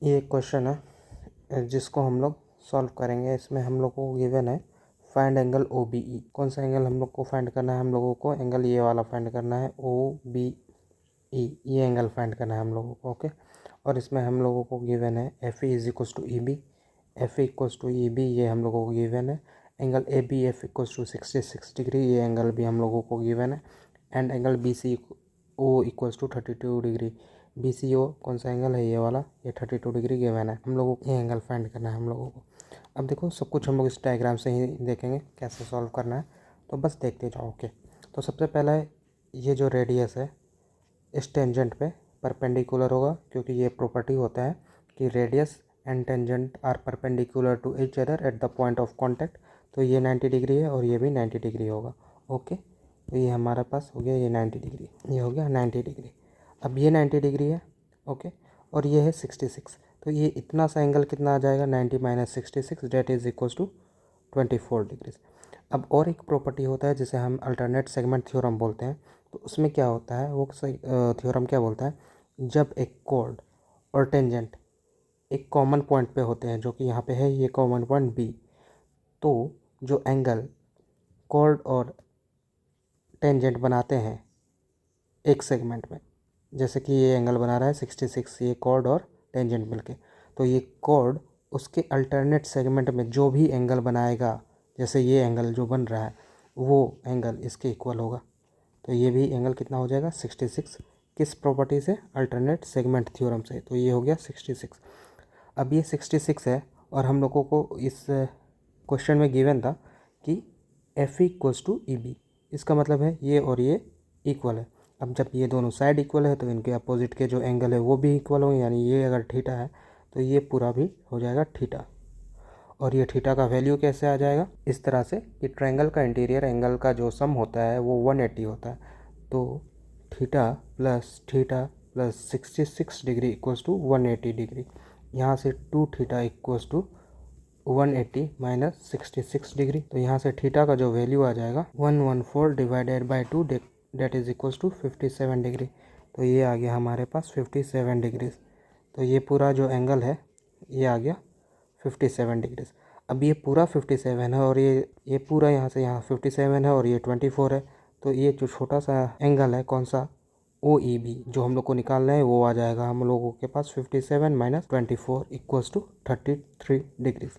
ये एक क्वेश्चन है जिसको हम लोग सॉल्व करेंगे। इसमें हम लोग को गिवन है find angle O B E. कौन सा एंगल हम लोग को फाइंड करना है? हम लोगों को एंगल ये वाला फाइंड करना है, ओ बी ई। ये एंगल फाइंड करना है हम लोगों को। ओके। और इसमें हम लोगों को गिवन है F E is equals to E B. F E equals to E B ये हम लोगों को गिवन है। Angle A B F equals to 66 degree, ये एंगल भी हम लोगों को गिवन है। And angle B C O equals to 32 degree. B C O कौन सा एंगल है? ये वाला, ये 32 डिग्री गिवन है। हम लोगों को ये एंगल फाइंड करना है हम लोगों को। अब देखो, सब कुछ हम लोग इस डायग्राम से ही देखेंगे कैसे सॉल्व करना है, तो बस देखते जाओ। ओके। तो सबसे पहला ये जो रेडियस है इस टेंजेंट पे परपेंडिकुलर होगा, क्योंकि ये प्रॉपर्टी होता है कि radius and tangent are perpendicular to each other at the point of contact. तो ये 90 डिग्री है और ये भी 90 डिग्री होगा। ओके। तो ये हमारे पास हो गया ये 90 डिग्री, ये हो गया 90 डिग्री। अब ये 90 डिग्री है। ओके। और ये है 66। तो ये इतना सा एंगल कितना आ जाएगा? 90 minus 66 that is equals to 24 degrees. अब और एक प्रॉपर्टी होता है जिसे हम अल्टरनेट सेगमेंट थ्योरम बोलते हैं। तो उसमें क्या होता है, वो थ्योरम क्या बोलता है, जब एक कॉर्ड और टेंजेंट एक कॉमन पॉइंट पे होते हैं, जो कि यहाँ पे है ये कॉमन पॉइंट बी, तो जो एंगल कॉर्ड और टेंजेंट बनाते हैं एक सेगमेंट में, जैसे कि ये एंगल बना रहा है 66, ये कॉर्ड और टेंजेंट मिलके, तो ये कॉर्ड उसके अल्टरनेट सेगमेंट में जो भी एंगल बनाएगा, जैसे ये एंगल जो बन रहा है वो एंगल इसके इक्वल होगा। तो ये भी एंगल कितना हो जाएगा? 66। किस प्रॉपर्टी से? अल्टरनेट सेगमेंट थ्योरम से। तो ये हो गया 66। अब ये 66 है और हम लोगों को इस क्वेश्चन में गिवन था कि F equals to E B. इसका मतलब है ये और ये इक्वल है। अब जब ये दोनों साइड इक्वल है तो इनके अपोजिट के जो एंगल है वो भी इक्वल होंगे, यानी ये अगर थीटा है तो ये पूरा भी हो जाएगा थीटा। और ये थीटा का वैल्यू कैसे आ जाएगा? इस तरह से कि ट्रायंगल का इंटीरियर एंगल का जो सम होता है वो 180 होता है। तो theta plus 66 degree equals to 180 degree. यहाँ से 2 theta equals to 180 minus 66 degree. तो यहाँ से थीटा का जो वैल्यू आ जाएगा 114 divided by 2 that is equals to 57 degree. तो ये आ गया हमारे पास 57 डिग्रीज। तो ये पूरा जो एंगल है ये आ गया 57 डिग्रीज। अब ये पूरा 57 है और ये पूरा यहाँ से यहाँ 57 है और ये 24 है। तो ये जो छोटा सा एंगल है कौन सा? ओ ई बी, जो हम लोग को निकालना है वो आ जाएगा हम लोगों के पास 57 माइनस 24 इक्वल्स टू 33 डिग्रीज।